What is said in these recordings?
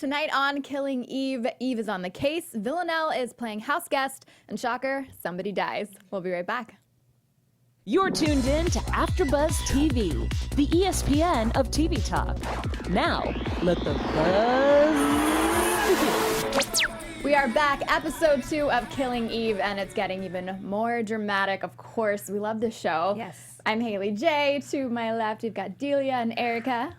Tonight on Killing Eve, Eve is on the case, Villanelle is playing house guest, and shocker, somebody dies. We'll be right back. You're tuned in to AfterBuzz TV, the ESPN of TV talk. Now, let the buzz begin. We are back, episode 2 of Killing Eve, and it's getting even more dramatic. Of course, we love this show. Yes. I'm Haley J. To my left, we've got Delia and Erica.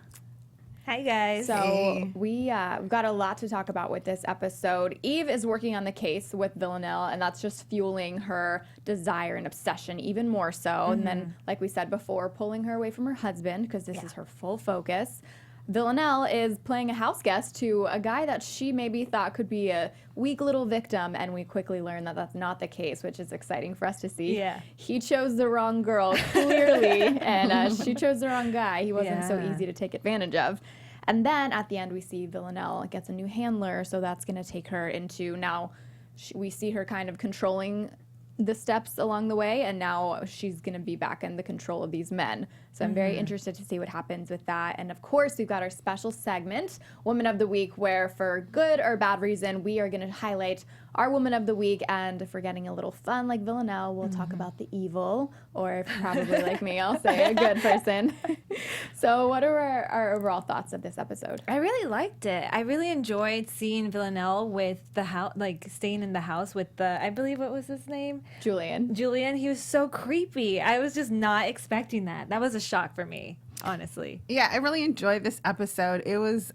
Hi, guys. So we've got a lot to talk about with this episode. Eve is working on the case with Villanelle, and that's just fueling her desire and obsession even more so. Mm-hmm. And then, like we said before, pulling her away from her husband because this is her full focus. Villanelle is playing a house guest to a guy that she maybe thought could be a weak little victim, and we quickly learn that that's not the case, which is exciting for us to see. Yeah. He chose the wrong girl, clearly, and she chose the wrong guy. He wasn't so easy to take advantage of. And then at the end, we see Villanelle gets a new handler, so that's going to take her into now we see her kind of controlling the steps along the way, and now she's going to be back in the control of these men. So I'm very interested to see what happens with that. And of course, we've got our special segment, Woman of the Week, where for good or bad reason, we are going to highlight our Woman of the Week. And if we're getting a little fun like Villanelle, we'll talk about the evil, or if probably like me, I'll say a good person. So what are our overall thoughts of this episode? I really liked it. I really enjoyed seeing Villanelle with the house, like staying in the house with the, I believe, what was his name? Julian. He was so creepy. I was just not expecting that. That was a shock for me, honestly. Yeah, I really enjoyed this episode. It was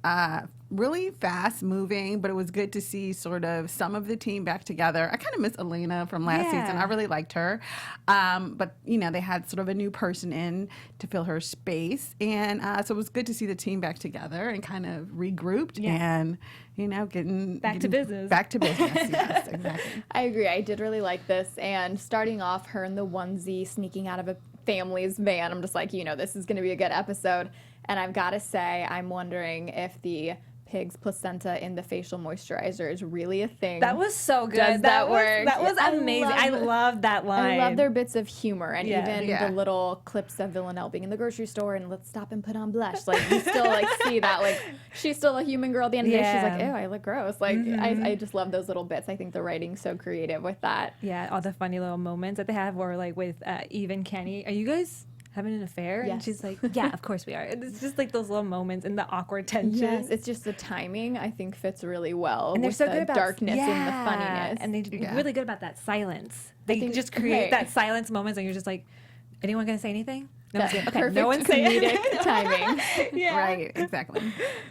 really fast moving, but it was good to see sort of some of the team back together. I kind of miss Elena from last season. I really liked her. But, you know, they had sort of a new person in to fill her space. And so it was good to see the team back together and kind of regrouped and, you know, getting back to business. Back to business, yes, exactly. I agree. I did really like this. And starting off, her in the onesie, sneaking out of a family's van. I'm just like, you know, this is going to be a good episode. And I've got to say, I'm wondering if the pig's placenta in the facial moisturizer is really a thing. That was so good. Does that work? That was amazing. I love that line. I love their bits of humor, and even Yeah. the little clips of Villanelle being in the grocery store and let's stop and put on blush. Like, you still like see that, like, she's still a human girl at the end of the day. She's like, ew, I look gross. Like, I just love those little bits. I think the writing's so creative with that. Yeah, all the funny little moments that they have, or like with Eve and Kenny. Are you guys having an affair? Yes. And she's like, yeah, of course we are. And it's just like those little moments and the awkward tension. Yes, it's just the timing, I think, fits really well. And they're with so the good about darkness and the funniness. And they're really good about that silence. They think- just create right. that silence moments, and you're just like, anyone gonna say anything? No one's gonna, okay, Perfect no one's saying comedic timing. Right, exactly.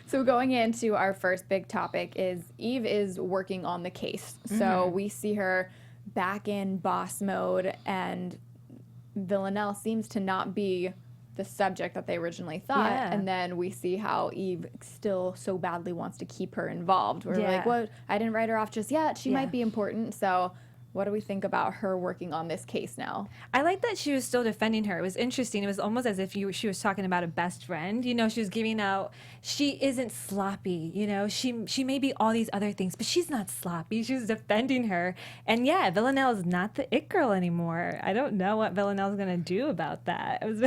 So going into our first big topic is Eve is working on the case. So we see her back in boss mode, and Villanelle seems to not be the subject that they originally thought. Yeah. And then we see how Eve still so badly wants to keep her involved. We're like, what? I didn't write her off just yet. She might be important. So what do we think about her working on this case now? I like that she was still defending her. It was interesting. It was almost as if she was talking about a best friend. You know, she was giving out, she isn't sloppy. You know, she may be all these other things, but she's not sloppy. She was defending her. And yeah, Villanelle is not the it girl anymore. I don't know what Villanelle's going to do about that. It was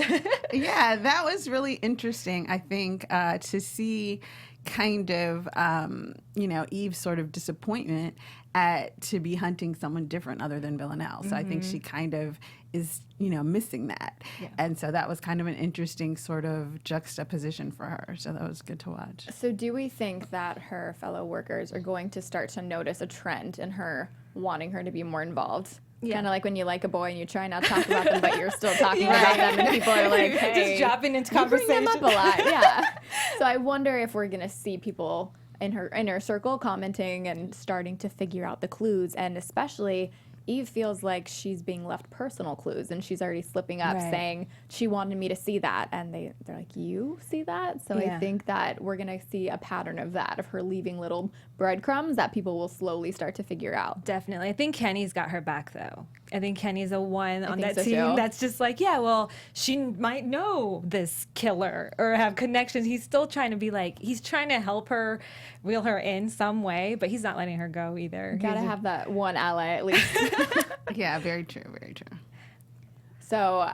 Yeah, that was really interesting, I think, to see kind of, you know, Eve's sort of disappointment to be hunting someone different other than Villanelle. So I think she kind of is, you know, missing that. Yeah. And so that was kind of an interesting sort of juxtaposition for her. So that was good to watch. So do we think that her fellow workers are going to start to notice a trend in her wanting her to be more involved? Yeah. Kind of like when you like a boy and you try not to talk about them, but you're still talking about them, and people are like, hey, just dropping into you conversation. bring them up a lot. Yeah. So I wonder if we're going to see people in her inner circle commenting and starting to figure out the clues, and especially Eve feels like she's being left personal clues, and she's already slipping up saying she wanted me to see that, and they're like, you see that? So I think that we're going to see a pattern of that, of her leaving little breadcrumbs that people will slowly start to figure out. Definitely. I think Kenny's got her back, though. I think Kenny's the one on that so team too. that's just like, yeah, well, she might know this killer or have connections. He's still trying to be like, he's trying to help her, reel her in some way, but he's not letting her go either. Gotta have that one ally at least. Yeah, very true, very true. So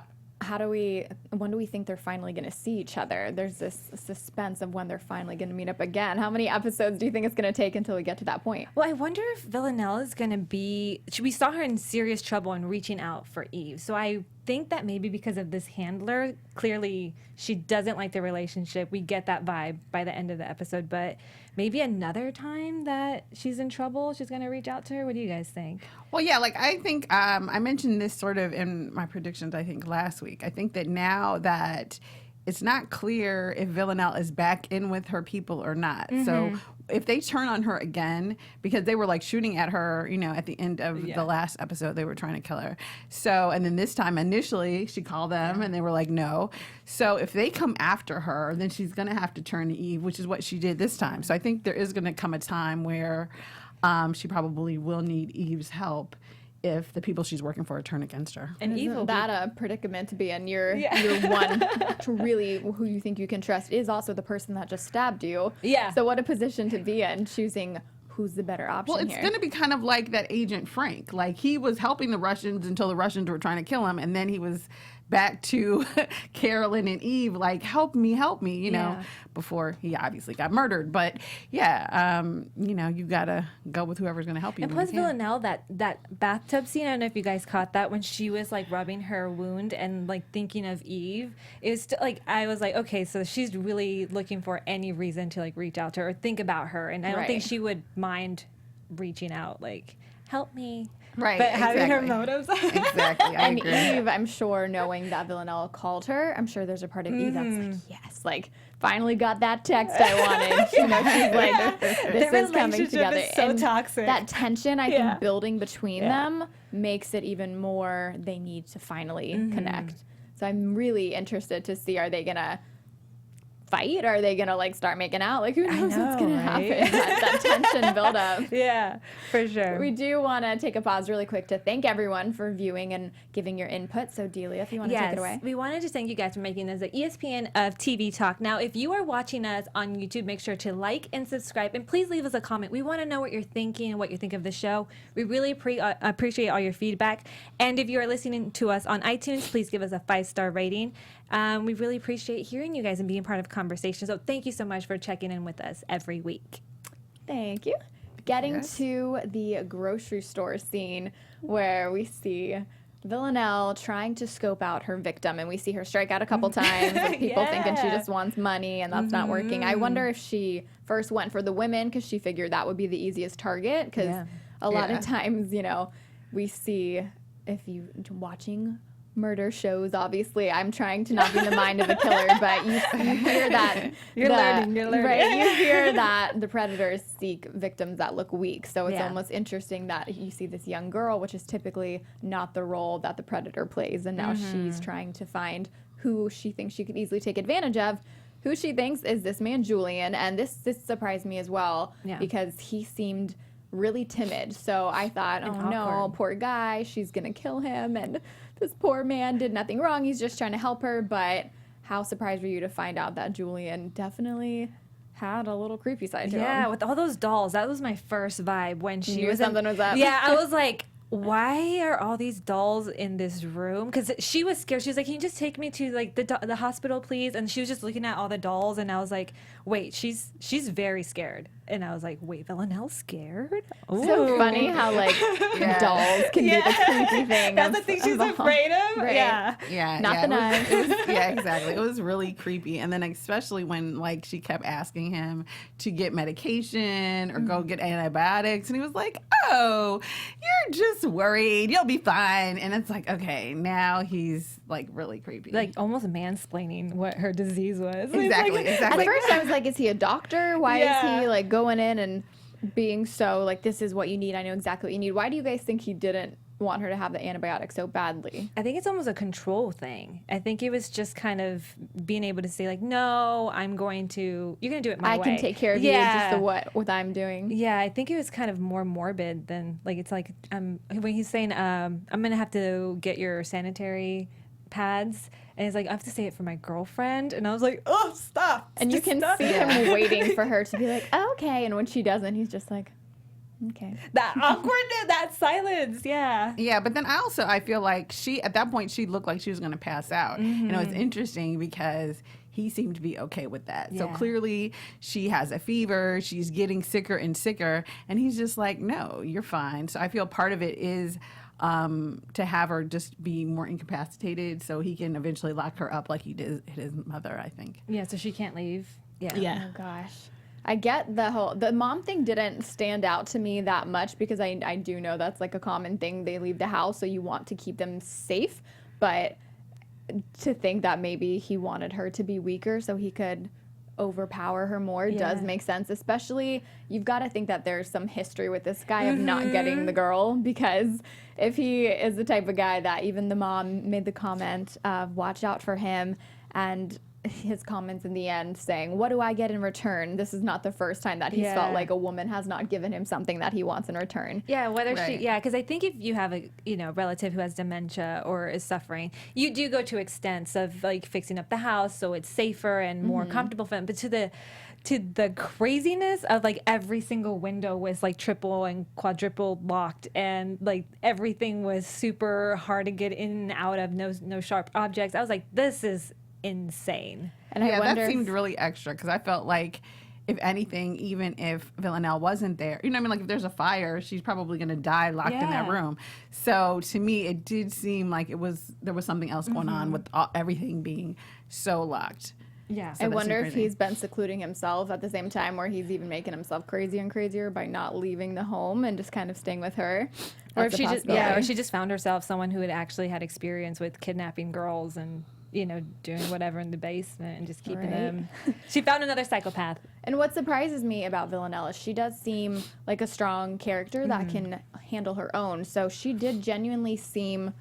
when do we think they're finally going to see each other? There's this suspense of when they're finally going to meet up again. How many episodes do you think it's going to take until we get to that point? Well, I wonder if Villanelle is going to be... We saw her in serious trouble in reaching out for Eve. So I think that maybe because of this handler, clearly she doesn't like the relationship. We get that vibe by the end of the episode. But maybe another time that she's in trouble, she's going to reach out to her. What do you guys think? Well, yeah, like I think I mentioned this sort of in my predictions, I think, last week. I think that now that it's not clear if Villanelle is back in with her people or not. So if they turn on her again, because they were like shooting at her, you know, at the end of the last episode, they were trying to kill her. So, and then this time initially she called them and they were like, no. So if they come after her, then she's going to have to turn to Eve, which is what she did this time. So I think there is going to come a time where she probably will need Eve's help if the people she's working for turn against her. And Eve will Isn't that a predicament to be in? Your one to really who you think you can trust is also the person that just stabbed you. Yeah. So what a position to be in, choosing who's the better option Well, it's here. going to be kind of like that Agent Frank. Like, he was helping the Russians until the Russians were trying to kill him, and then he was back to Carolyn and Eve, like, help me, you know, before he obviously got murdered. But yeah, you know, you got to go with whoever's going to help you. And when plus you can. Villanelle, that bathtub scene, I don't know if you guys caught that, when she was like rubbing her wound and like thinking of Eve. It was like, I was like, okay, so she's really looking for any reason to like reach out to her or think about her. And I don't think she would mind reaching out, like, help me. Right, But having her exactly. motives. Exactly, I And agree. Eve, I'm sure, knowing that Villanelle called her, I'm sure there's a part of Eve that's like, yes, like, finally got that text I wanted. You know, she's like, this Their is coming relationship together. is so and toxic. that tension, I think, building between them makes it even more they need to finally connect. So I'm really interested to see, are they going to fight? Are they going to, like, start making out? Like, who knows what's going to happen? That tension build up. Yeah, for sure. We do want to take a pause really quick to thank everyone for viewing and giving your input. So, Delia, if you want to take it away. We wanted to thank you guys for making this the ESPN of TV Talk. Now, if you are watching us on YouTube, make sure to like and subscribe, and please leave us a comment. We want to know what you're thinking and what you think of the show. We really appreciate all your feedback. And if you are listening to us on iTunes, please give us a 5-star rating. We really appreciate hearing you guys and being part of conversation. So thank you so much for checking in with us every week. Thank you. Getting to the grocery store scene where we see Villanelle trying to scope out her victim, and we see her strike out a couple times with people thinking she just wants money and that's not working. I wonder if she first went for the women because she figured that would be the easiest target, because a lot of times, you know, we see, if you watching murder shows, obviously I'm trying to not be in the mind of a killer, but you hear that You're learning. right, you hear that the predators seek victims that look weak. So it's almost interesting that you see this young girl, which is typically not the role that the predator plays, and now she's trying to find who she thinks she could easily take advantage of. Who she thinks is this man Julian, and this surprised me as well because he seemed really timid. So I thought, oh no, poor guy, she's gonna kill him, and this poor man did nothing wrong. He's just trying to help her. But how surprised were you to find out that Julian definitely had a little creepy side to him? Yeah, with all those dolls, that was my first vibe when she knew was something was up. Yeah, I was like, why are all these dolls in this room? Because she was scared. She was like, can you just take me to like the hospital, please? And she was just looking at all the dolls, and I was like, wait, she's very scared. And I was like, wait, Villanelle's scared? So funny how like dolls can be the creepy thing. That's the thing she's afraid of. Right. Yeah. Not the knife. Yeah, exactly. It was really creepy. And then especially when like she kept asking him to get medication or go get antibiotics, and he was like, oh, you're just worried, you'll be fine. And it's like, okay, now he's like really creepy, Like almost mansplaining what her disease was. exactly. At first I was like, is he a doctor? Why is he like going in and being so like, this is what you need, I know exactly what you need? Why do you guys think he didn't want her to have the antibiotic so badly? I think it's almost a control thing. I think it was just kind of being able to say like, no, you're going to do it my way. I can take care of you, just the what I'm doing. Yeah, I think it was kind of more morbid than like, it's like when he's saying, I'm going to have to get your sanitary pads. And he's like, I have to say it for my girlfriend. And I was like, oh, stop. And you can see him waiting for her to be like, oh, okay. And when she doesn't, he's just like, Okay. That awkwardness, that silence. Yeah. Yeah, but then I feel like at that point she looked like she was going to pass out. And it was interesting because he seemed to be okay with that. So clearly she has a fever, she's getting sicker and sicker, and he's just like, no, you're fine. So I feel part of it is to have her just be more incapacitated so he can eventually lock her up like he did his mother, I think. Yeah, so she can't leave. Yeah. Oh gosh. I get the mom thing didn't stand out to me that much because I do know that's like a common thing. They leave the house, so you want to keep them safe. But to think that maybe he wanted her to be weaker so he could overpower her more does make sense. Especially, you've got to think that there's some history with this guy of not getting the girl, because if he is the type of guy that even the mom made the comment of watch out for him, and his comments in the end saying, what do I get in return? This is not the first time that he's felt like a woman has not given him something that he wants in return. Yeah, because I think if you have a relative who has dementia or is suffering, you do go to extents of like fixing up the house so it's safer and more comfortable for them. But to the craziness of like every single window was like triple and quadruple locked, and like everything was super hard to get in and out of, no sharp objects. I was like, this is insane. And I wonder that seemed really extra because I felt like, if anything, even if Villanelle wasn't there, you know what I mean? Like if there's a fire, she's probably going to die locked in that room. So to me, it did seem like there was something else going on with everything being so locked. Yeah. So I wonder if he's been secluding himself at the same time, where he's even making himself crazier and crazier by not leaving the home and just kind of staying with her. Or if she just found herself someone who had actually had experience with kidnapping girls and doing whatever in the basement and just keeping them. She found another psychopath. And what surprises me about Villanelle is she does seem like a strong character that can handle her own. So she did genuinely seem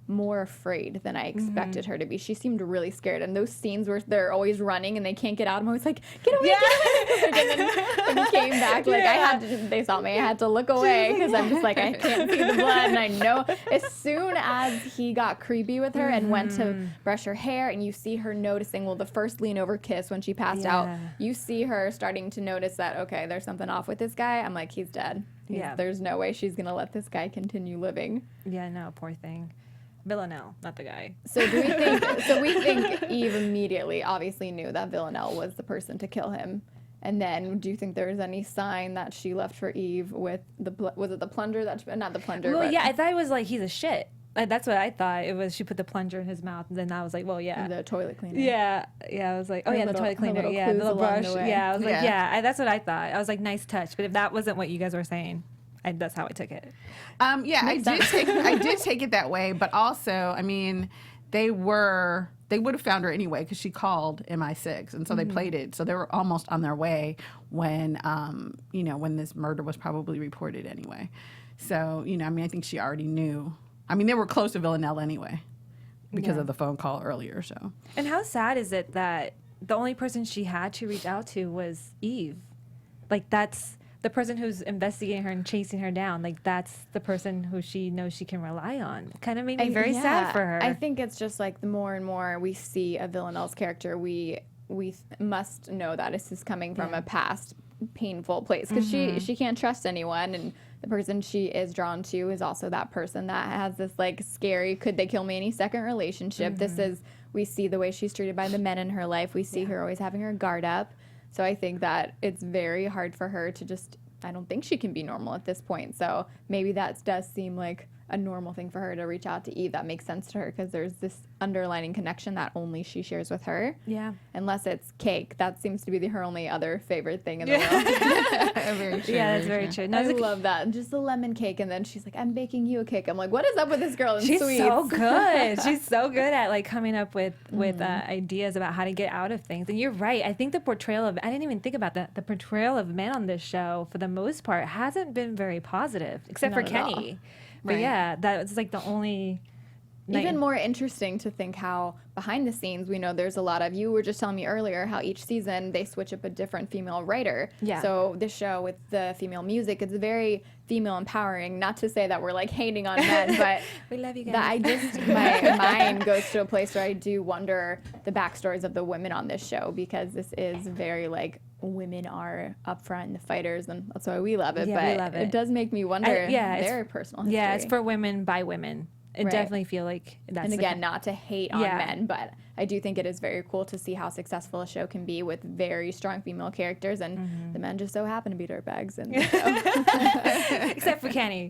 more afraid than I expected her to be. She seemed really scared. And those scenes where they're always running and they can't get out, I'm always like, get away, get away. And then when he came back, like they saw me, I had to look away because I'm just like, I can't see the blood. And I know as soon as he got creepy with her and went to brush her hair, and you see her noticing, the first lean over kiss when she passed out, you see her starting to notice that, okay, there's something off with this guy. I'm like, he's dead. There's no way she's going to let this guy continue living. Yeah, no, poor thing. Villanelle, not the guy. So we think Eve immediately obviously knew that Villanelle was the person to kill him. And then do you think there was any sign that she left for Eve with was it the plunger not the plunger? Well, but yeah, I thought it was like he's a shit. Like, that's what I thought. It was she put the plunger in his mouth, and then I was like, well, yeah. The toilet cleaner. Yeah. I was like, oh, yeah, the toilet cleaner. Yeah, the little brush. Yeah, I was like, that's what I thought. I was like, nice touch. But if that wasn't what you guys were saying, that's how I took it. I did take it that way, but also, I mean, they would have found her anyway because she called MI6, and so they played it. So they were almost on their way when this murder was probably reported anyway. So, I think she already knew. I mean, they were close to Villanelle anyway because of the phone call earlier. So. And how sad is it that the only person she had to reach out to was Eve? Like, that's the person who's investigating her and chasing her down. Like, that's the person who she knows she can rely on. Kind of made me very sad for her. I think it's just like the more and more we see of Villanelle's character, we must know that this is coming from a past painful place, because she can't trust anyone, and the person she is drawn to is also that person that has this like scary, could they kill me any second relationship. We see the way she's treated by the men in her life. We see her always having her guard up. So I think that it's very hard for her to just, I don't think she can be normal at this point. So maybe that does seem like a normal thing for her to reach out to Eve. That makes sense to her because there's this underlining connection that only she shares with her. Yeah. Unless it's cake. That seems to be her only other favorite thing in the world. Very true. Yeah, that's very true. No, I love that. Just a lemon cake, and then she's like, I'm baking you a cake. I'm like, what is up with this girl and She's sweets? so good. She's so good at like coming up with ideas about how to get out of things. And you're right. I think the portrayal of, I didn't even think about that. The portrayal of men on this show, for the most part, hasn't been very positive, except Not for at all. Kenny. But yeah, that's like the only. Even more interesting to think how behind the scenes, we know there's a lot of, you were just telling me earlier how each season they switch up a different female writer. Yeah. So this show with the female music, it's very female empowering. Not to say that we're like hating on men, but we love you guys. My mind goes to a place where I do wonder the backstories of the women on this show, because this is very like women are up front and the fighters, and that's why we love it. Yeah, but we love it. it does make me wonder their it's, personal history. Yeah, it's for women by women. I Right. definitely feel like that's and again, not to hate on men, but I do think it is very cool to see how successful a show can be with very strong female characters, and the men just so happen to be dirtbags. And except for Kenny.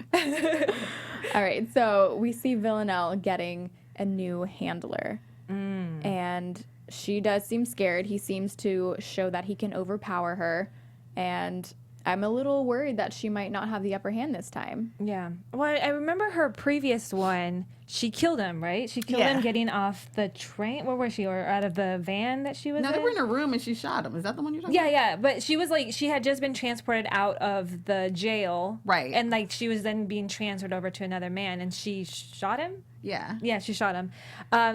all right, so we see Villanelle getting a new handler, and she does seem scared. He seems to show that he can overpower her, and I'm a little worried that she might not have the upper hand this time. Yeah. Well, I remember her previous one. She killed him, right? She killed him getting off the train. Where was she? Or out of the van that she was No, in? they were in a room and she shot him. Is that the one you're talking about? Yeah. But she was like, she had just been transported out of the jail. Right. And like, she was then being transferred over to another man, and she shot him. Yeah. Yeah, she shot him.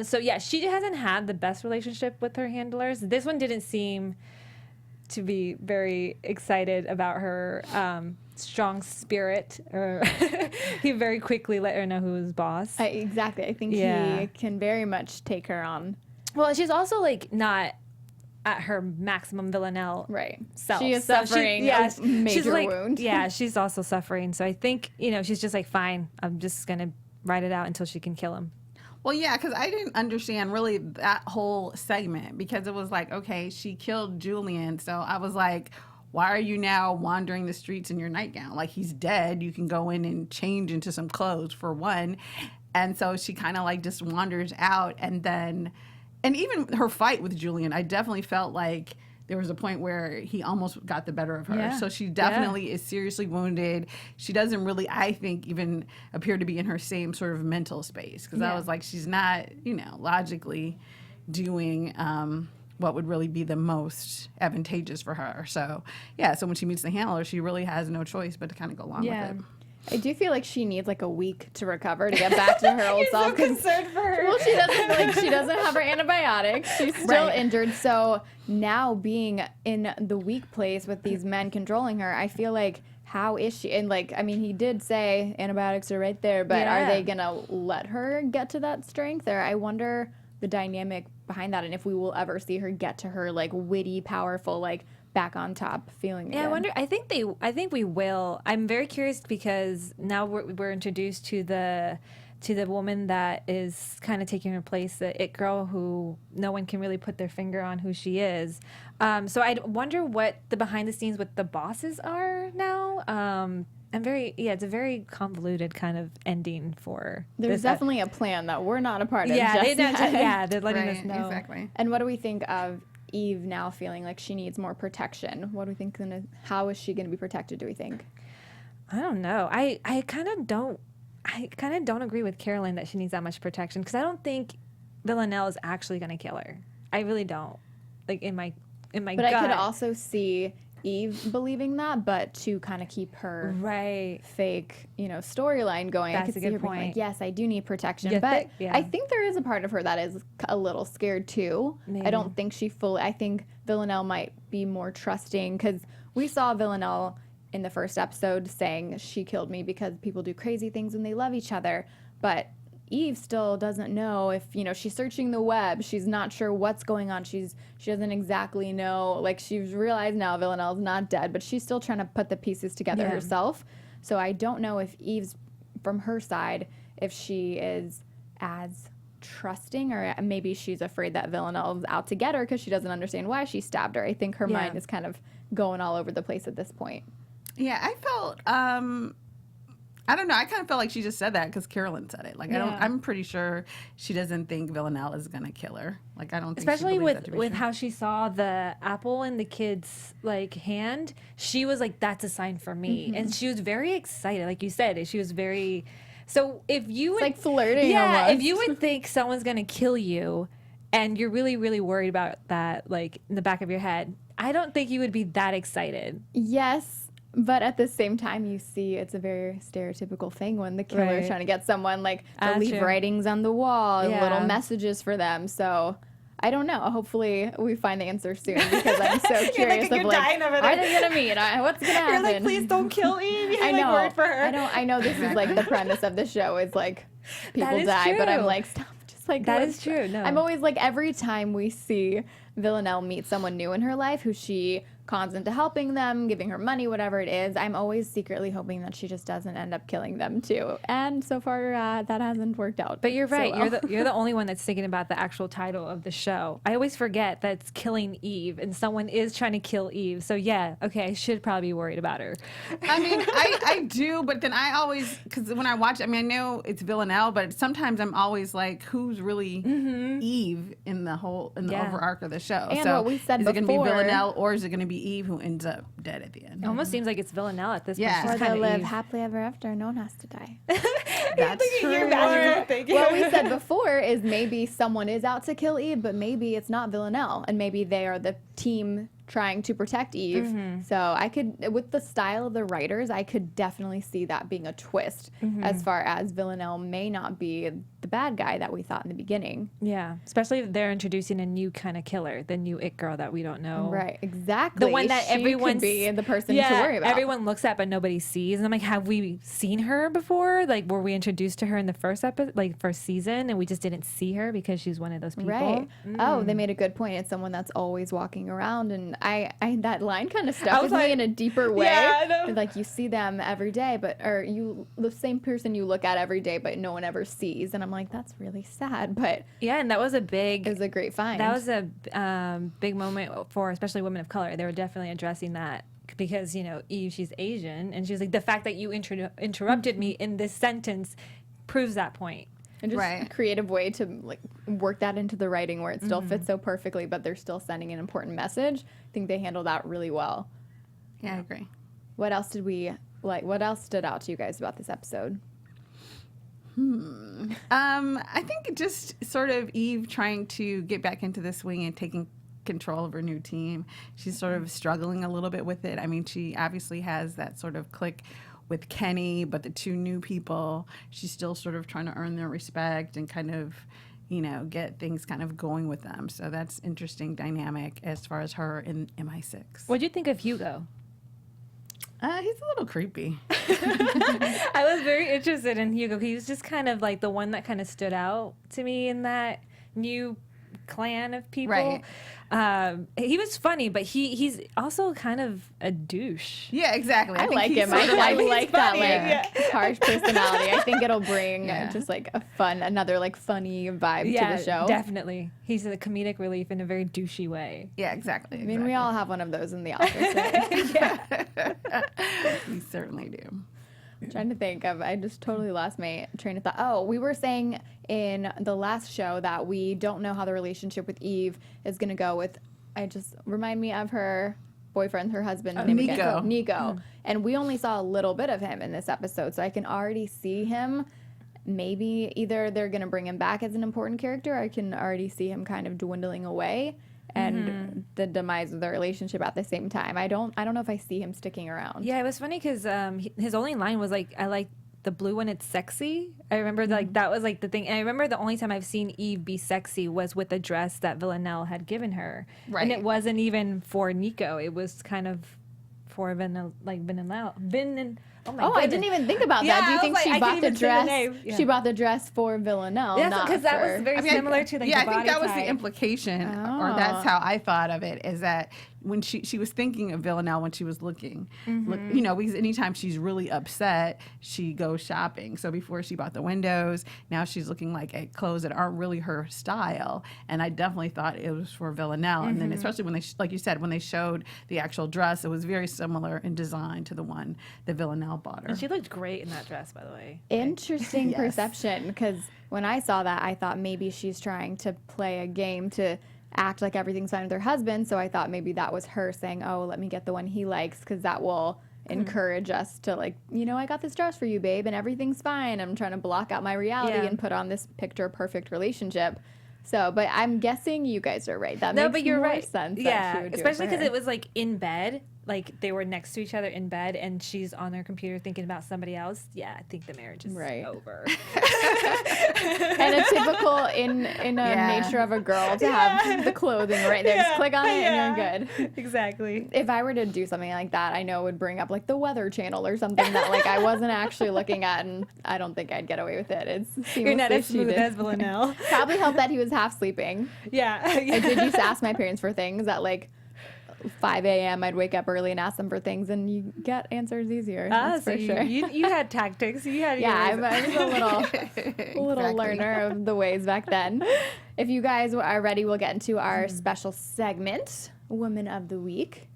So yeah, she hasn't had the best relationship with her handlers. This one didn't seem to be very excited about her strong spirit. Or he very quickly let her know who was boss. Exactly. I think he can very much take her on. Well, she's also like not at her maximum Villanelle self. She is So suffering a major like, wound. Yeah, she's also suffering. So I think, she's just like, fine, I'm just going to ride it out until she can kill him. Well, yeah, because I didn't understand really that whole segment, because it was like, okay, she killed Julian. So I was like, why are you now wandering the streets in your nightgown? Like, he's dead. You can go in and change into some clothes, for one. And so she kind of like just wanders out. And even her fight with Julian, I definitely felt like there was a point where he almost got the better of her. Yeah. So she definitely is seriously wounded. She doesn't really, I think, even appear to be in her same sort of mental space. Because I was like, she's not, logically doing what would really be the most advantageous for her. So, so when she meets the handler, she really has no choice but to kind of go along with it. I do feel like she needs like a week to recover to get back to her old self. so concerned for her. Well, she doesn't have her antibiotics. She's still injured. So now being in the weak place with these men controlling her, I feel like, how is she? And like, I mean, he did say antibiotics are right there, but are they gonna let her get to that strength? Or I wonder the dynamic behind that, and if we will ever see her get to her like witty, powerful, like back on top feeling again. I wonder. I think we will. I'm very curious, because now we're introduced to the woman that is kind of taking her place, the it girl who no one can really put their finger on who she is. So I wonder what the behind the scenes with the bosses are now. It's a very convoluted kind of ending for. There's definitely a plan that we're not a part of. Yeah, just yet. they're letting us know exactly. And what do we think of Eve now feeling like she needs more protection? What do we think? How is she going to be protected, do we think? I don't know. I kind of don't agree with Caroline that she needs that much protection, because I don't think Villanelle is actually going to kill her. I really don't. Like in my But gut. I could also see Eve believing that, but to kind of keep her fake, storyline going. That's I could a see good her being point. like, yes, I do need protection. You But think? I think there is a part of her that is a little scared too. Maybe. I don't think I think Villanelle might be more trusting, because we saw Villanelle in the first episode saying she killed me because people do crazy things when they love each other. But Eve still doesn't know if, she's searching the web. She's not sure what's going on. She doesn't exactly know. Like, she's realized now Villanelle's not dead, but she's still trying to put the pieces together herself. So I don't know if Eve's, from her side, if she is as trusting, or maybe she's afraid that Villanelle's out to get her because she doesn't understand why she stabbed her. I think her mind is kind of going all over the place at this point. Yeah, I felt, I don't know. I kind of felt like she just said that because Carolyn said it. Like, I'm pretty sure she doesn't think Villanelle is going to kill her. Like, I don't think Especially she believes that to be with true. how she saw the apple in the kid's like hand, she was like, that's a sign for me. And she was very excited. Like you said, she was very, so if you would, like flirting yeah, almost. if you would think someone's going to kill you and you're really, really worried about that, like in the back of your head, I don't think you would be that excited. Yes. But at the same time, you see it's a very stereotypical thing when the killer is trying to get someone, like, to leave true. writings on the wall and little messages for them. So I don't know. Hopefully we find the answer soon, because I'm so curious you're of, like, dying over are there. they going to meet? What's going to happen? You're like, please don't kill Eve. You're I like know. worried for her. I know this is, like, the premise of the show is, like, people is die. But I'm true. like, stop. Just, like, That let's- is true. No. I'm always, like, every time we see Villanelle meet someone new in her life who she cons into helping them, giving her money, whatever it is. I'm always secretly hoping that she just doesn't end up killing them too. And so far, that hasn't worked out. But you're right. so well. You're the only one that's thinking about the actual title of the show. I always forget that it's Killing Eve, and someone is trying to kill Eve. So yeah, okay, I should probably be worried about her. I mean, I do, but then I always, because when I watch, I mean, I know it's Villanelle, but sometimes I'm always like, who's really Eve in the over arc of the show? And so what we said is it going to be before- Villanelle, or is it going to be Eve who ends up dead at the end? It almost seems like it's Villanelle at this Yeah. point. Or She's they'll kind live of happily ever after. No one has to die. That's true. What we said before is maybe someone is out to kill Eve, but maybe it's not Villanelle, and maybe they are the team trying to protect Eve. So I could, with the style of the writers, I could definitely see that being a twist as far as Villanelle may not be the bad guy that we thought in the beginning. Yeah, especially if they're introducing a new kind of killer, the new it girl that we don't know. Right, exactly. The one that She everyone could be the person to worry about. Everyone looks at but nobody sees. And I'm like, have we seen her before? Like, were we introduced to her in the first episode, like first season, and we just didn't see her because she's one of those people? Right. Oh, they made a good point. It's someone that's always walking around, and I that line kind of stuck with me in a deeper way. Yeah, I know. Like you see them every day, or the same person you look at every day, but no one ever sees. And I'm like, that's really sad. But Yeah, and that was a it was a great find. That was a big moment for especially women of color. They were definitely addressing that because, you know, Eve, she's Asian, and she's like, the fact that you interrupted me in this sentence proves that point. and just a creative way to like work that into the writing where it still fits so perfectly, but they're still sending an important message. I think they handled that really well. Yeah, I agree. What else did we like? What else stood out to you guys about this episode? I think just sort of Eve trying to get back into the swing and taking control of her new team. She's sort of struggling a little bit with it. I mean, she obviously has that sort of click with Kenny, but the two new people, she's still sort of trying to earn their respect and kind of, you know, get things kind of going with them. So that's interesting dynamic as far as her in MI6. What'd you think of Hugo? He's a little creepy. I was very interested in Hugo. He was just kind of like the one that kind of stood out to me in that new clan of people. Right. He was funny, but he's also kind of a douche. Yeah, exactly. I think like he's him. sort of I like that funny, like harsh personality. I think it'll bring just like another like funny vibe to the show. Definitely. He's a comedic relief in a very douchey way. Yeah, exactly. I mean, we all have one of those in the office. Right? We certainly do. I'm trying to think of, I just totally lost my train of thought. Oh, we were saying in the last show that we don't know how the relationship with Eve is going to go with, remind me of her boyfriend, her husband. Nico. Nico. And we only saw a little bit of him in this episode, so I can already see him. Maybe either they're going to bring him back as an important character, or I can already see him kind of dwindling away and the demise of the relationship at the same time. I don't know if I see him sticking around. Yeah, it was funny because his only line was like, I like the blue when it's sexy. I remember like that was like the thing. And I remember the only time I've seen Eve be sexy was with the dress that Villanelle had given her. Right. And it wasn't even for Nico. It was kind of for Villanelle. Oh my goodness. I didn't even think about Yeah, that. Do you I think was like, she I bought can't the even say the dress? name. Yeah. She bought the dress for Villanelle, Yeah, not because that was for- very similar to like I the think body that was the type. implication, or that's how I thought of it, is that when she was thinking of Villanelle when she was looking, you know, because anytime she's really upset, she goes shopping. So before she bought the windows, now she's looking like at clothes that aren't really her style. And I definitely thought it was for Villanelle. And then especially when they, like you said, when they showed the actual dress, it was very similar in design to the one that Villanelle bought her. And she looked great in that dress, by the way. Interesting Yes. perception, because when I saw that, I thought maybe she's trying to play a game to act like everything's fine with her husband. So I thought maybe that was her saying, oh, let me get the one he likes, because that will encourage us to, like, you know, I got this dress for you, babe, and everything's fine. I'm trying to block out my reality and put on this picture perfect relationship. So, but I'm guessing you guys are right. That makes you're more right. sense. that Yeah, she would do especially because because it was like in bed, like they were next to each other in bed, and she's on her computer thinking about somebody else. Yeah, I think the marriage is over. and a typical in a nature of a girl to have the clothing right there. Just click on it and you're good. Exactly. If I were to do something like that, I know it would bring up like the Weather Channel or something that like I wasn't actually looking at, and I don't think I'd get away with it. It's You're not as seamlessly smooth cheated. as Villanelle. Probably helped that he was half sleeping. Yeah. I did used to ask my parents for things that like 5 a.m. I'd wake up early and ask them for things, and you get answers easier. That's So for sure. you had tactics. You had Yeah, yours. I was a little Exactly. learner of the ways back then. If you guys are ready, we'll get into our special segment, Woman of the Week.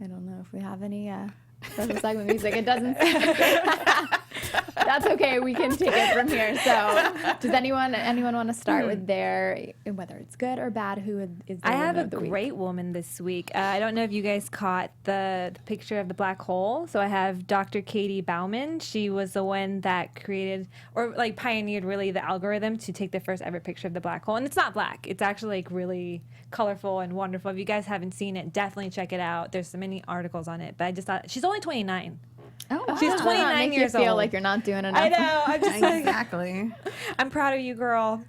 I don't know if we have any special segment music. It doesn't. That's okay. We can take it from here. So, does anyone want to start with their, whether it's good or bad, who is the I woman have a of the week? great woman this week. I don't know if you guys caught the picture of the black hole. So I have Dr. Katie Bauman. She was the one that created or like pioneered really the algorithm to take the first ever picture of the black hole. And it's not black. It's actually like really colorful and wonderful. If you guys haven't seen it, definitely check it out. There's so many articles on it. But I just thought she's only 29. Oh, wow. She's 29 Make years you feel old. like you're not doing enough. I know. I'm just like, Exactly. I'm proud of you, girl.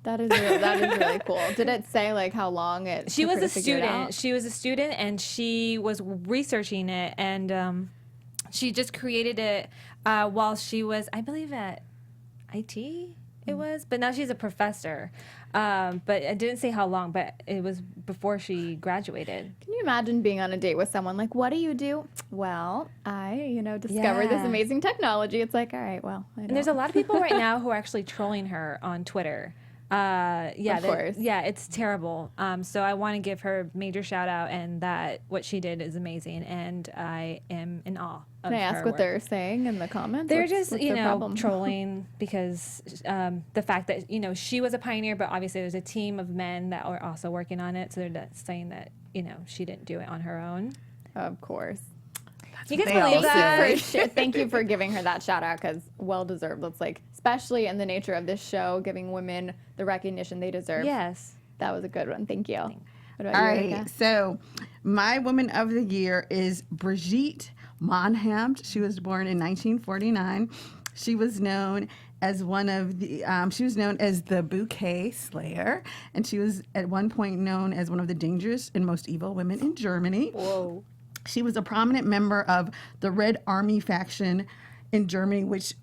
That is really cool. Did it say like how long it? She took was her a to figure it student. out? She was a student, and she was researching it, and she just created it while she was, I believe, at IT. It was, but now she's a professor. But it didn't say how long, but it was before she graduated. Can you imagine being on a date with someone like, what do you do? Well, I, discovered this Yeah. amazing technology. It's like, all right, well, I And there's a don't. lot of people right now who are actually trolling her on Twitter. Yeah, Of course. yeah, it's terrible. So I want to give her a major shout out, and that what she did is amazing, and I am in awe. Of Can I ask her what work. they're saying in the comments? They're What's- just, what's their problem? trolling because the fact that, she was a pioneer, but obviously there's a team of men that are also working on it. So they're just saying that, she didn't do it on her own. Of course. You guys They all believe that? Thank you for giving her that shout out, because well deserved. It's like, especially in the nature of this show, giving women the recognition they deserve. Yes. That was a good one. Thank you. What about All you, right. Erica? So, my woman of the year is Brigitte Monham. She was born in 1949. She was known as the bouquet slayer, and she was at one point known as one of the dangerous and most evil women in Germany. Whoa. She was a prominent member of the Red Army faction in Germany, which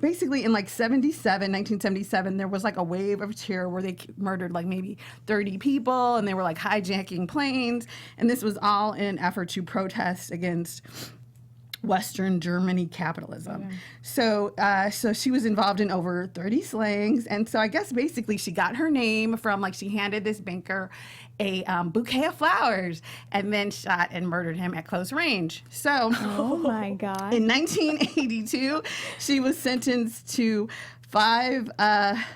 basically in like 1977, there was like a wave of terror where they murdered like maybe 30 people, and they were like hijacking planes. And this was all in an effort to protest against Western Germany capitalism. So she was involved in over 30 slayings. And so I guess basically she got her name from, like, she handed this banker a bouquet of flowers and then shot and murdered him at close range. So Oh my God. in 1982, she was sentenced to 5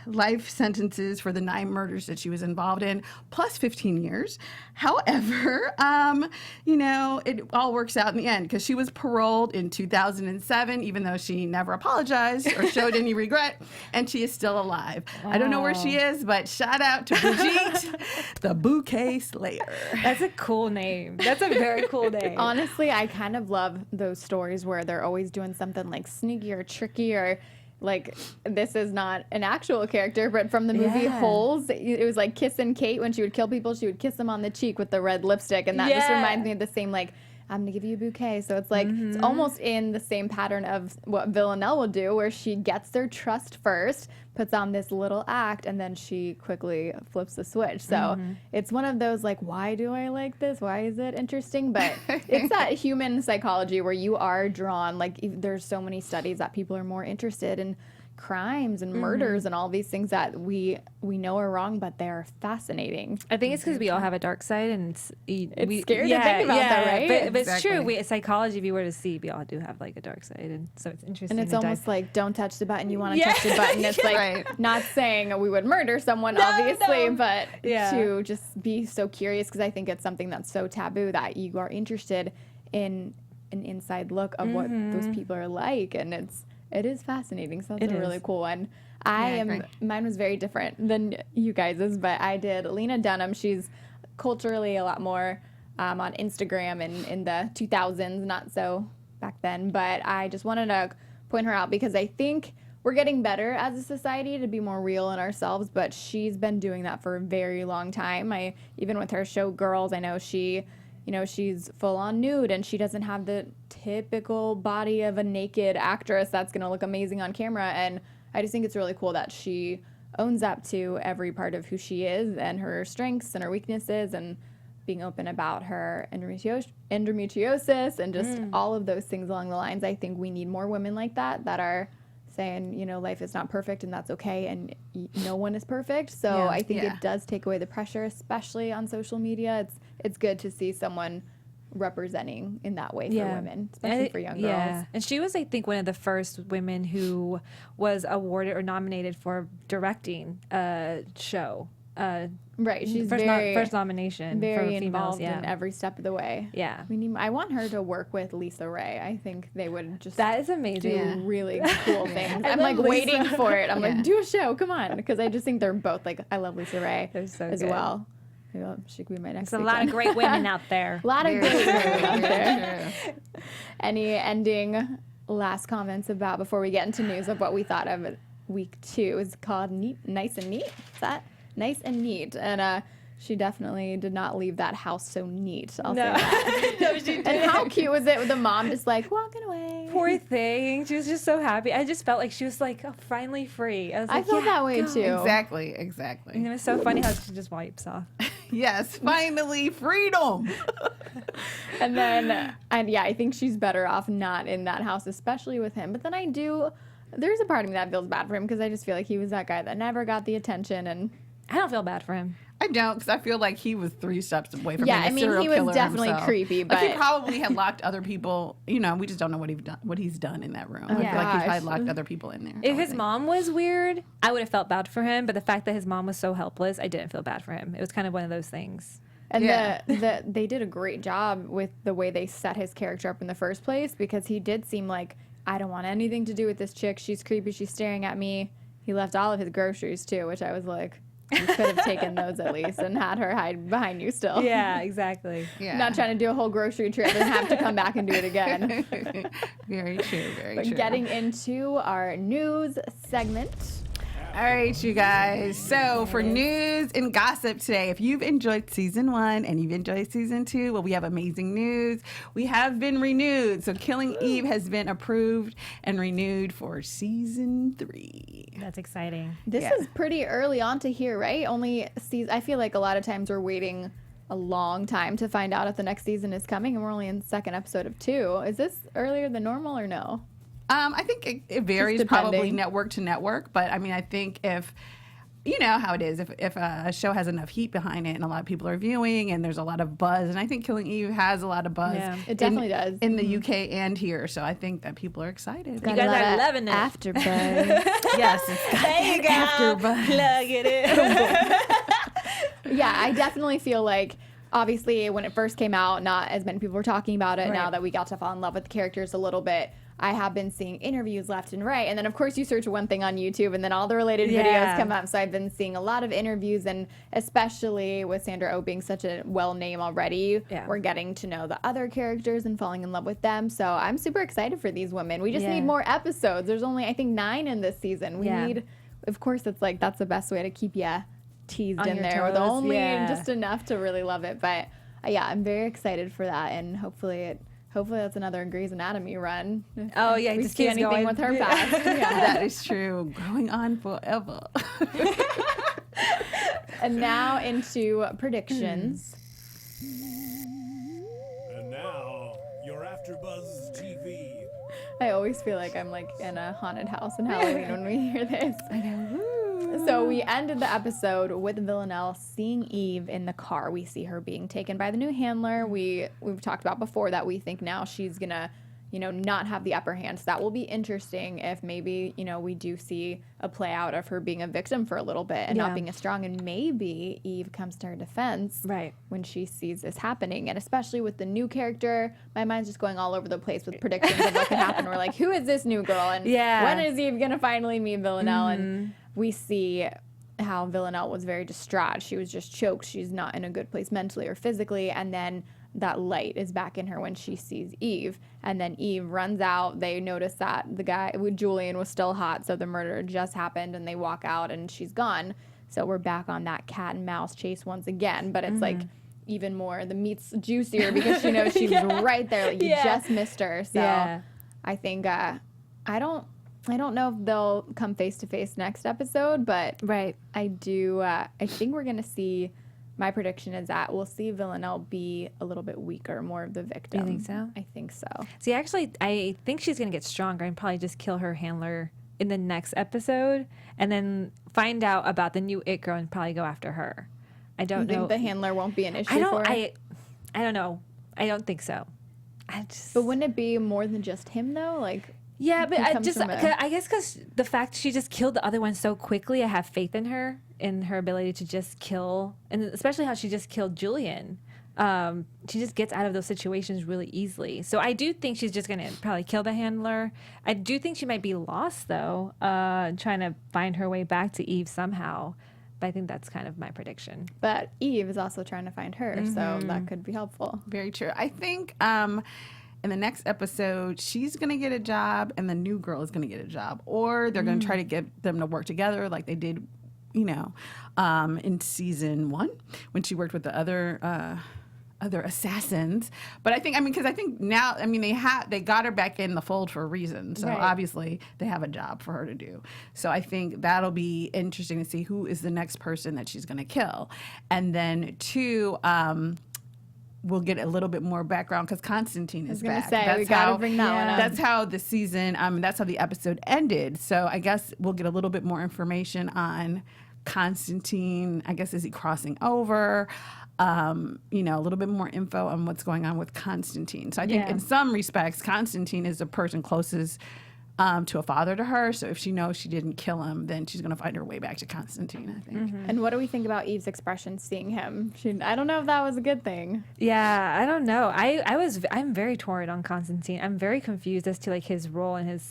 life sentences for the 9 murders that she was involved in, plus 15 years. However, it all works out in the end, because she was paroled in 2007, even though she never apologized or showed any regret, and she is still alive. I don't know where she is, but shout out to Brigitte, the Bouquet Slayer. That's a cool name. That's a very cool name. Honestly, I kind of love those stories where they're always doing something like sneaky or tricky, or like, this is not an actual character, but from the movie Yeah. Holes, it was like Kissin' Kate. When she would kill people, she would kiss them on the cheek with the red lipstick, and that just Yeah. reminds me of the same, like, I'm gonna give you a bouquet. So it's like, it's almost in the same pattern of what Villanelle will do, where she gets their trust first, puts on this little act, and then she quickly flips the switch. So it's one of those, like, why do I like this? Why is it interesting? But it's that human psychology where you are drawn, like, there's so many studies that people are more interested in crimes and murders and all these things that we know are wrong, but they're fascinating. I think it's because we all have a dark side, and it's scary to think about that, right? But it's true. Exactly. Psychology, if you were to see, we all do have like a dark side, and so it's interesting. And it's to dive- almost like, don't touch the button, you want to Yeah. touch the button. It's like, Right. not saying we would murder someone, obviously, no. but Yeah. to just be so curious, because I think it's something that's so taboo that you are interested in an inside look of what those people are like, and it is fascinating. So that's It a really is. cool one. Mine was very different than you guys's, but I did Lena Dunham. She's culturally a lot more on Instagram and in the 2000s, not so back then, but I just wanted to point her out because I think we're getting better as a society to be more real in ourselves, but she's been doing that for a very long time. Even with her show Girls, I know she's full on nude, and she doesn't have the typical body of a naked actress that's going to look amazing on camera. And I just think it's really cool that she owns up to every part of who she is and her strengths and her weaknesses. And being open about her endometriosis and just all of those things along the lines. I think we need more women like that are saying, you know, life is not perfect and that's okay, and no one is perfect. So I think it does take away the pressure, especially on social media. It's good to see someone representing in that way for women, especially for young girls. And she was, I think, one of the first women who was awarded or nominated for directing a show. Right, she's first nomination. Very for involved females, in every step of the way. Yeah, I want her to work with Lisa Ray. I think they would just that is amazing. do really cool things. I'm like waiting for it. I'm like, do a show, come on, because I just think they're both like, I love Lisa Ray as good. well. Yeah, she could be my next. There's a lot of great women out there. A lot of great women out there. Any ending last comments about before we get into news of what we thought of week 2? Is called Nice and Neat. Is that Nice and Neat? And she definitely did not leave that house so neat. I'll say that. No, she didn't. And how cute was it with the mom just like walking away? Poor thing. She was just so happy. I just felt like she was like finally free. I was like, felt that way too. Exactly. And it was so funny how she just wipes off. Yes, finally freedom. And then, I think she's better off not in that house, especially with him. But then there's a part of me that feels bad for him because I just feel like he was that guy that never got the attention. And I don't feel bad for him. I don't, because I feel like he was 3 steps away from being a serial killer he was definitely himself. creepy, but like he probably had locked other people. You know, we just don't know what he's done in that room. I feel like he probably locked other people in there. If his mom was weird, I would have felt bad for him. But the fact that his mom was so helpless, I didn't feel bad for him. It was kind of one of those things. And they did a great job with the way they set his character up in the first place, because he did seem like, I don't want anything to do with this chick. She's creepy. She's staring at me. He left all of his groceries too, which I was like, you could have taken those at least and had her hide behind you still. Yeah, exactly. Yeah. Not trying to do a whole grocery trip and have to come back and do it again. Very true, very true. Getting into our news segment. All right, you guys. So for news and gossip today, if you've enjoyed season 1 and you've enjoyed season 2, well, we have amazing news. We have been renewed. So Killing Eve has been approved and renewed for season 3. That's exciting. This is pretty early on to hear, right? I feel like a lot of times we're waiting a long time to find out if the next season is coming, and we're only in the 2nd episode of 2. Is this earlier than normal or no? I think it varies probably network to network, but I mean, I think if, you know how it is, if a show has enough heat behind it and a lot of people are viewing and there's a lot of buzz, and I think Killing Eve has a lot of buzz. Yeah, it definitely does. In the UK and here, so I think that people are excited. You guys are loving it. AfterBuzz. Yes, it's got there you go. AfterBuzz. Plug it in. Yeah, I definitely feel like, obviously, when it first came out, not as many people were talking about it. Right. Now that we got to fall in love with the characters a little bit, I have been seeing interviews left and right. And then, of course, you search one thing on YouTube and then all the related videos come up. So I've been seeing a lot of interviews, and especially with Sandra Oh being such a well name already, we're getting to know the other characters and falling in love with them. So I'm super excited for these women. We just need more episodes. There's only, I think, 9 in this season. We need, of course, it's like that's the best way to keep you teased on in there toes. with only just enough to really love it. But I'm very excited for that, and hopefully that's another Grey's Anatomy run. Oh yeah, we just see keeps anything going with her past. That is true. Going on forever. And now into predictions. And now, your AfterBuzz TV. I always feel like I'm like in a haunted house in Halloween when we hear this. I know. So we ended the episode with Villanelle seeing Eve in the car. We see her being taken by the new handler. We've talked about before that we think now she's gonna, not have the upper hand. So that will be interesting if maybe, we do see a play out of her being a victim for a little bit and not being as strong. And maybe Eve comes to her defense when she sees this happening. And especially with the new character, my mind's just going all over the place with predictions of what could happen. We're like, who is this new girl? And when is Eve going to finally meet Villanelle? And we see how Villanelle was very distraught. She was just choked. She's not in a good place mentally or physically. And then that light is back in her when she sees Eve. And then Eve runs out. They notice that the guy with Julian was still hot, so the murder just happened, and they walk out and she's gone. So we're back on that cat and mouse chase once again, but it's like even more, the meat's juicier because she knows she was right there. Like you just missed her. So I think I don't know if they'll come face to face next episode, but I do. I think we're gonna see my prediction is that we'll see Villanelle be a little bit weaker, more of the victim. You think so? I think so. See, actually, I think she's going to get stronger and probably just kill her handler in the next episode and then find out about the new It Girl and probably go after her. I don't You know. think the handler won't be an issue I don't. for her? I don't know. I don't think so. But wouldn't it be more than just him though? Like, Yeah, but He comes from I guess because the fact she just killed the other one so quickly, I have faith in her ability to just kill, and especially how she just killed Julian. She just gets out of those situations really easily. So I do think she's just gonna probably kill the handler. I do think she might be lost though, trying to find her way back to Eve somehow. But I think that's kind of my prediction. but Eve is also trying to find her, so that could be helpful. Very true. I think in the next episode, she's going to get a job and the new girl is going to get a job. Or they're going to try to get them to work together like they did, in season 1 when she worked with the other assassins. But I think, because I think now, they got her back in the fold for a reason. So Right. obviously they have a job for her to do. So I think that'll be interesting to see who is the next person that she's going to kill. And then 2, we'll get a little bit more background because Constantine is gonna back. say, we gotta bring that one up. That's how the season, that's how the episode ended. So I guess we'll get a little bit more information on Constantine. I guess, is he crossing over? A little bit more info on what's going on with Constantine. So I think in some respects, Constantine is the person closest to a father to her. So if she knows she didn't kill him, then she's going to find her way back to Constantine, I think. And what do we think about Eve's expression seeing him? I don't know if that was a good thing. Yeah, I don't know. I'm very torn on Constantine. I'm very confused as to like his role and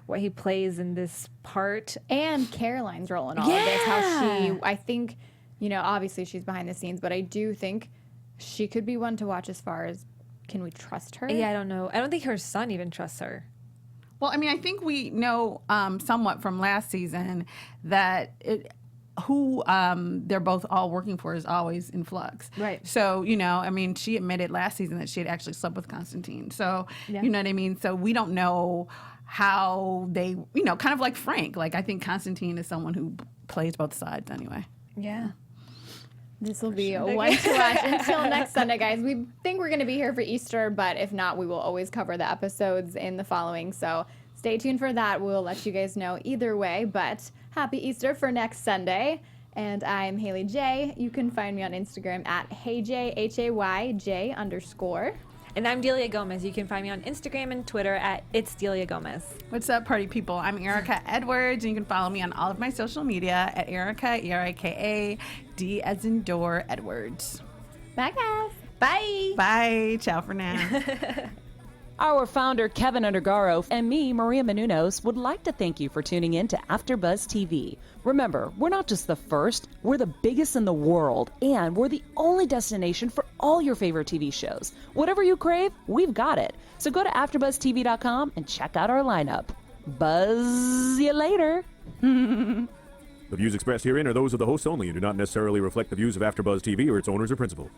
what he plays in this part. And Caroline's role in all of this, how I think, obviously she's behind the scenes, but I do think she could be one to watch as far as, can we trust her? Yeah, I don't know. I don't think her son even trusts her. Well, I think we know somewhat from last season that who they're both all working for is always in flux. Right. So, she admitted last season that she had actually slept with Constantine. So, Yeah. you know what I mean? So we don't know how they, kind of like Frank. Like, I think Constantine is someone who plays both sides anyway. Yeah. This will be a one to watch until next Sunday, guys. We think we're going to be here for Easter, but if not, we will always cover the episodes in the following. So stay tuned for that. We'll let you guys know either way, but happy Easter for next Sunday. And I'm Haley J. You can find me on Instagram at HeyJ, HAYJ_. And I'm Delia Gomez. You can find me on Instagram and Twitter at It's Delia Gomez. What's up, party people? I'm Erica Edwards, and you can follow me on all of my social media at Erica, ERIKA, D as in door, Edwards. Bye, guys. Bye. Bye. Ciao for now. Our founder, Keven Undergaro, and me, Maria Menounos, would like to thank you for tuning in to AfterBuzz TV. Remember, we're not just the first, we're the biggest in the world, and we're the only destination for all your favorite TV shows. Whatever you crave, we've got it. So go to AfterBuzzTV.com and check out our lineup. Buzz you later. The views expressed herein are those of the hosts only and do not necessarily reflect the views of AfterBuzz TV or its owners or principals.